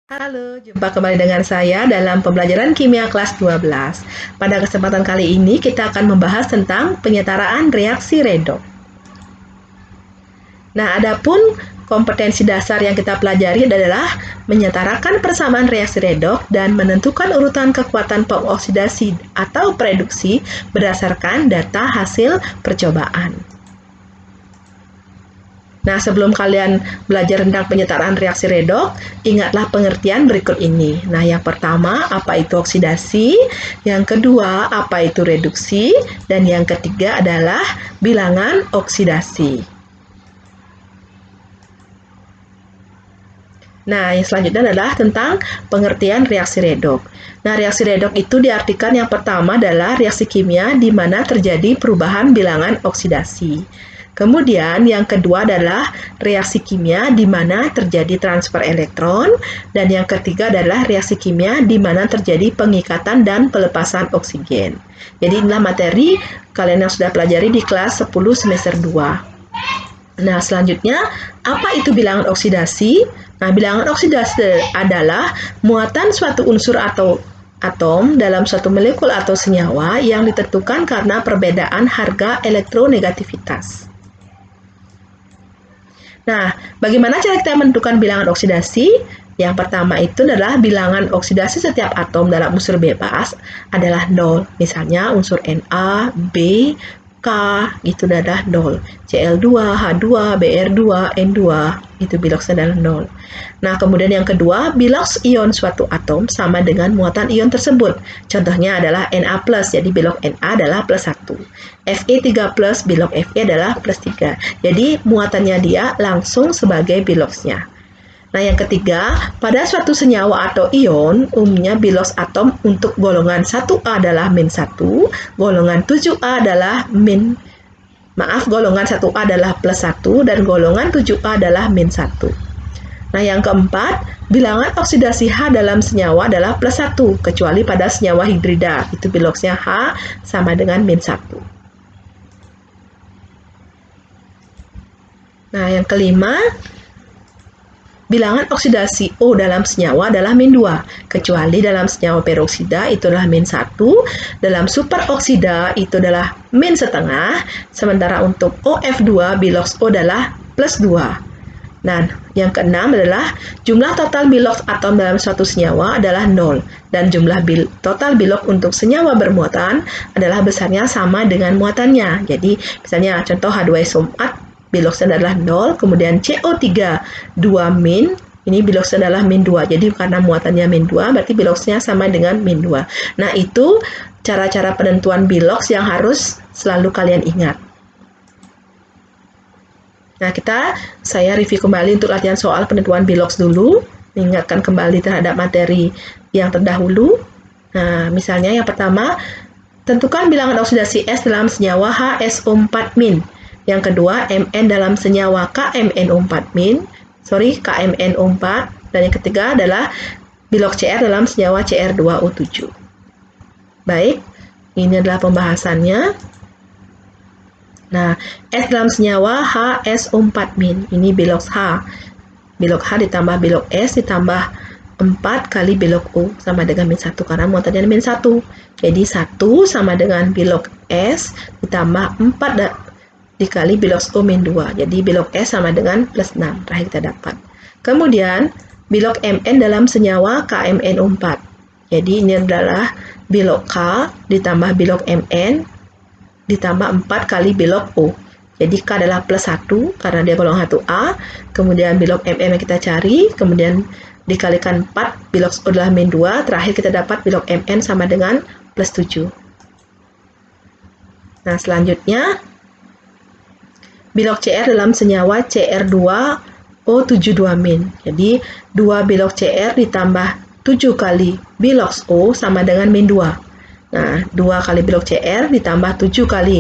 Halo, jumpa kembali dengan saya dalam pembelajaran kimia kelas 12. Pada kesempatan kali ini kita akan membahas tentang penyetaraan reaksi redoks. Nah, adapun kompetensi dasar yang kita pelajari adalah menyetarakan persamaan reaksi redoks dan menentukan urutan kekuatan pengoksidasi atau reduksi berdasarkan data hasil percobaan. Nah, sebelum kalian belajar tentang penyetaraan reaksi redoks, ingatlah pengertian berikut ini. Nah, yang pertama, apa itu oksidasi? Yang kedua, apa itu reduksi? Dan yang ketiga adalah bilangan oksidasi. Nah, yang selanjutnya adalah tentang pengertian reaksi redoks. Nah, reaksi redoks itu diartikan yang pertama adalah reaksi kimia di mana terjadi perubahan bilangan oksidasi. Kemudian yang kedua adalah reaksi kimia di mana terjadi transfer elektron, dan yang ketiga adalah reaksi kimia di mana terjadi pengikatan dan pelepasan oksigen. Jadi inilah materi kalian yang sudah pelajari di kelas 10 semester 2. Nah, selanjutnya apa itu bilangan oksidasi? Nah, bilangan oksidasi adalah muatan suatu unsur atau atom dalam suatu molekul atau senyawa yang ditentukan karena perbedaan harga elektronegativitas. Nah, bagaimana cara kita menentukan bilangan oksidasi? Yang pertama itu adalah bilangan oksidasi setiap atom dalam unsur bebas adalah 0. Misalnya unsur Na, B, K itu adalah 0. Cl2, H2, Br2, N2 itu biloksnya adalah 0. Nah, kemudian yang kedua, biloks ion suatu atom sama dengan muatan ion tersebut. Contohnya adalah Na+, jadi bilok Na adalah plus 1. Fe3+, bilok Fe adalah plus 3. Jadi muatannya dia langsung sebagai biloksnya. Nah, yang ketiga, pada suatu senyawa atau ion, umumnya biloks atom untuk golongan 1A adalah -1, golongan 7A adalah golongan 1A adalah plus 1, dan golongan 7A adalah -1. Nah, yang keempat, bilangan oksidasi H dalam senyawa adalah plus 1, kecuali pada senyawa hidrida, itu biloksnya H sama dengan -1. Nah, yang kelima, bilangan oksidasi O dalam senyawa adalah -2, kecuali dalam senyawa peroksida itu adalah -1, dalam superoksida itu adalah -setengah, sementara untuk OF2 biloks O adalah plus 2. Nah, yang keenam adalah jumlah total biloks atom dalam suatu senyawa adalah 0, dan jumlah total bilok untuk senyawa bermuatan adalah besarnya sama dengan muatannya. Jadi, misalnya contoh H2SO4 biloksnya adalah 0, kemudian CO3 2-, ini biloksnya adalah -2. Jadi karena muatannya -2, berarti biloksnya sama dengan -2. Nah, itu cara-cara penentuan biloks yang harus selalu kalian ingat. Nah, saya review kembali untuk latihan soal penentuan biloks dulu, mengingatkan kembali terhadap materi yang terdahulu. Nah, misalnya yang pertama, tentukan bilangan oksidasi S dalam senyawa HSO4-. Yang kedua, Mn dalam senyawa KMNO4, dan yang ketiga adalah bilok Cr dalam senyawa Cr2O7. Baik, ini adalah pembahasannya. Nah, S dalam senyawa HSO4-, ini bilok H. Bilok H ditambah bilok S ditambah 4 kali bilok O sama dengan -1, karena muatannya -1. Jadi 1 sama dengan bilok S ditambah 4 dikali bilok O -2. Jadi bilok S sama dengan plus 6. Terakhir kita dapat. Kemudian bilok Mn dalam senyawa KMNO4. Jadi ini adalah bilok K ditambah bilok Mn ditambah 4 kali bilok O. Jadi K adalah plus 1 karena dia golongan 1A. Kemudian bilok MM yang kita cari, kemudian dikalikan 4, bilok O adalah -2. Terakhir kita dapat bilok MN sama dengan plus 7. Nah, selanjutnya bilok Cr dalam senyawa Cr2O72-. Jadi 2 bilok Cr ditambah 7 kali bilok O sama dengan -2. Nah, 2 kali bilok Cr ditambah 7 kali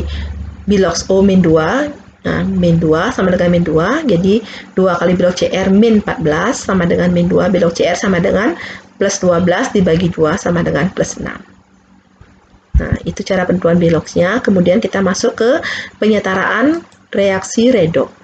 bilok O -2. Nah, -2 sama dengan -2. Jadi 2 kali bilok Cr -14 sama dengan -2. Bilok Cr sama dengan plus 12 dibagi 2 sama dengan plus 6. Nah, itu cara penentuan biloksnya. Kemudian kita masuk ke penyetaraan reaksi redoks.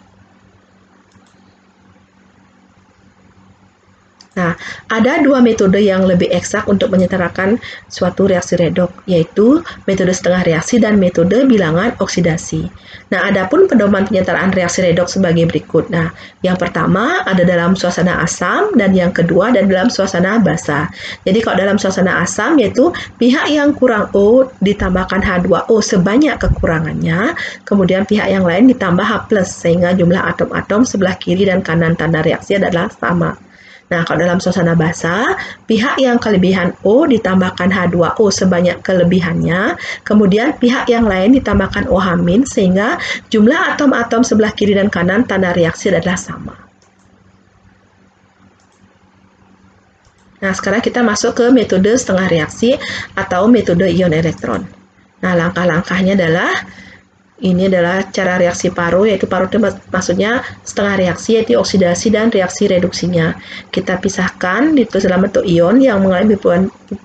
Nah, ada dua metode yang lebih eksak untuk menyetarakan suatu reaksi redoks, yaitu metode setengah reaksi dan metode bilangan oksidasi. Nah, adapun pedoman penyetaraan reaksi redoks sebagai berikut. Nah, yang pertama ada dalam suasana asam dan yang kedua ada dalam suasana basa. Jadi, kalau dalam suasana asam yaitu pihak yang kurang O ditambahkan H2O sebanyak kekurangannya, kemudian pihak yang lain ditambah H+, sehingga jumlah atom-atom sebelah kiri dan kanan tanda reaksi adalah sama. Nah, kalau dalam suasana basa, pihak yang kelebihan O ditambahkan H2O sebanyak kelebihannya, kemudian pihak yang lain ditambahkan OH- sehingga jumlah atom-atom sebelah kiri dan kanan tanda reaksi adalah sama. Nah, sekarang kita masuk ke metode setengah reaksi atau metode ion elektron. Nah, langkah-langkahnya ini adalah cara reaksi paruh, yaitu paruh itu maksudnya setengah reaksi, yaitu oksidasi dan reaksi reduksinya. Kita pisahkan ditulis dalam bentuk ion yang mengalami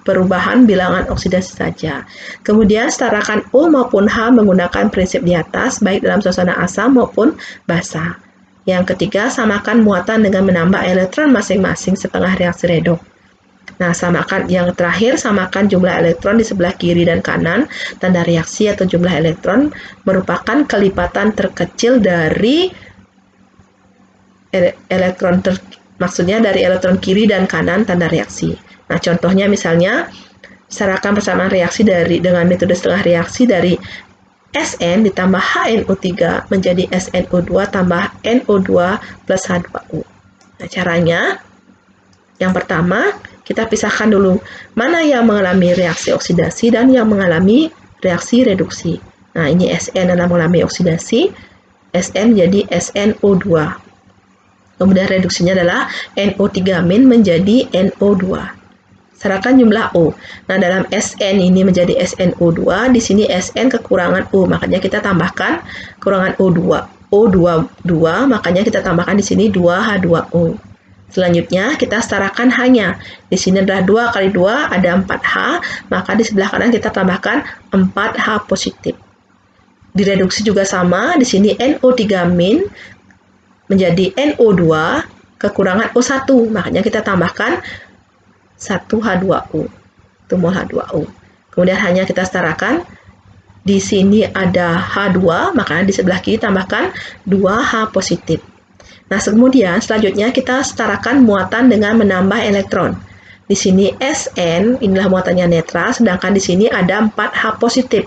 perubahan bilangan oksidasi saja. Kemudian setarakan O maupun H menggunakan prinsip di atas, baik dalam suasana asam maupun basa. Yang ketiga, samakan muatan dengan menambah elektron masing-masing setengah reaksi redoks. Nah, yang terakhir, samakan jumlah elektron di sebelah kiri dan kanan. Tanda reaksi atau jumlah elektron merupakan kelipatan terkecil dari maksudnya dari elektron kiri dan kanan tanda reaksi. Nah, contohnya misalnya, setarakan persamaan reaksi dengan metode setengah reaksi dari SN ditambah HNO3 menjadi SNO2 tambah NO2 plus H2O. Nah, caranya, yang pertama, kita pisahkan dulu mana yang mengalami reaksi oksidasi dan yang mengalami reaksi reduksi. Nah, ini SN adalah mengalami oksidasi, SN jadi SNO2. Kemudian reduksinya adalah NO3- menjadi NO2. Serahkan jumlah O. Nah, dalam SN ini menjadi SNO2, di sini SN kekurangan O, makanya kita tambahkan kurangan O2. O22, makanya kita tambahkan di sini 2H2O. Selanjutnya, kita setarakan H-nya. Di sini adalah 2 kali 2, ada 4H, maka di sebelah kanan kita tambahkan 4H positif. Direduksi juga sama, di sini NO3- menjadi NO2, kekurangan O1, makanya kita tambahkan 1H2O, itu mol H2O. Kemudian hanya kita setarakan, di sini ada H2, maka di sebelah kiri tambahkan 2H positif. Nah, kemudian selanjutnya kita setarakan muatan dengan menambah elektron. Di sini SN, inilah muatannya netral, sedangkan di sini ada 4H positif.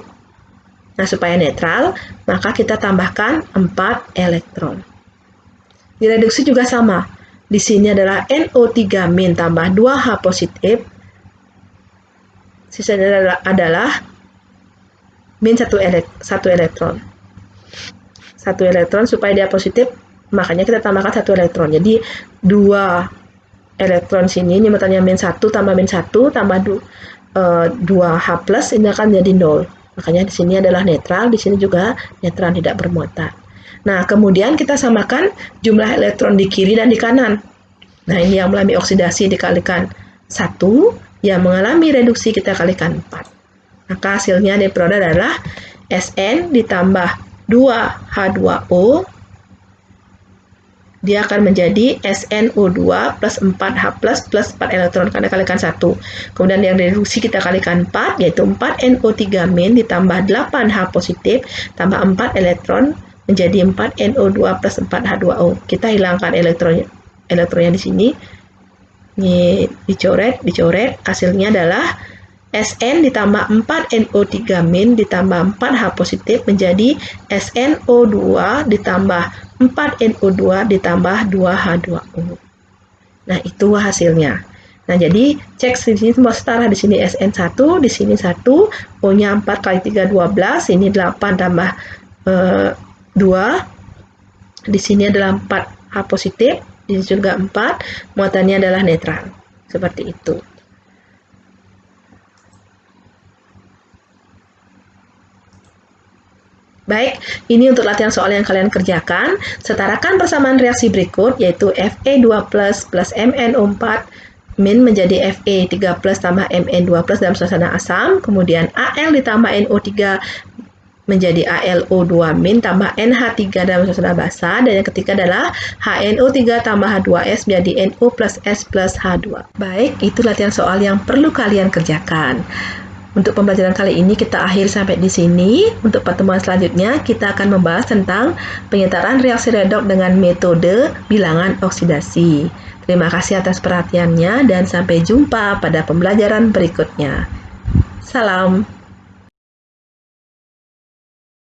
Nah, supaya netral, maka kita tambahkan 4 elektron. Direduksi juga sama. Di sini adalah NO3- tambah 2H positif. Sisanya adalah -1 elektron. 1 elektron supaya dia positif, makanya kita tambahkan 1 elektron. Jadi 2 elektron sini, ini muatannya -1 tambah -1 tambah 2H+, ini akan menjadi 0. Makanya di sini adalah netral, di sini juga netral, tidak bermuatan. Nah, kemudian kita samakan jumlah elektron di kiri dan di kanan. Nah, ini yang mengalami oksidasi dikalikan 1, yang mengalami reduksi kita kalikan 4. Maka hasilnya dari produk adalah SN ditambah 2H2O, dia akan menjadi SNO2 plus 4H plus 4 elektron karena kalikan 1. Kemudian yang reduksi kita kalikan 4, yaitu 4NO3- ditambah 8H positif tambah 4 elektron menjadi 4NO2 plus 4H2O. Kita hilangkan elektronnya di sini. Ini dicoret, hasilnya adalah SN ditambah 4NO3- ditambah 4H positif menjadi SNO2 ditambah 4NO2 ditambah 2H2O. Nah, itu hasilnya. Nah, jadi cek di sini semua setara, di sini SN1, di sini 1, O-nya 4 kali 3 12, ini 8 tambah 2. Di sini adalah 4H positif, di sini juga 4, muatannya adalah netral. Seperti itu. Baik, ini untuk latihan soal yang kalian kerjakan. Setarakan persamaan reaksi berikut, yaitu Fe2+ plus MnO4- menjadi Fe3+ tambah Mn2+ dalam suasana asam. Kemudian Al ditambah NO3- menjadi AlO2- tambah NH3 dalam suasana basah, dan yang ketiga adalah HNO3 tambah H2S menjadi NO plus S plus H2. Baik, itu latihan soal yang perlu kalian kerjakan. Untuk pembelajaran kali ini kita akhiri sampai di sini. Untuk pertemuan selanjutnya kita akan membahas tentang penyetaraan reaksi redoks dengan metode bilangan oksidasi. Terima kasih atas perhatiannya dan sampai jumpa pada pembelajaran berikutnya. Salam.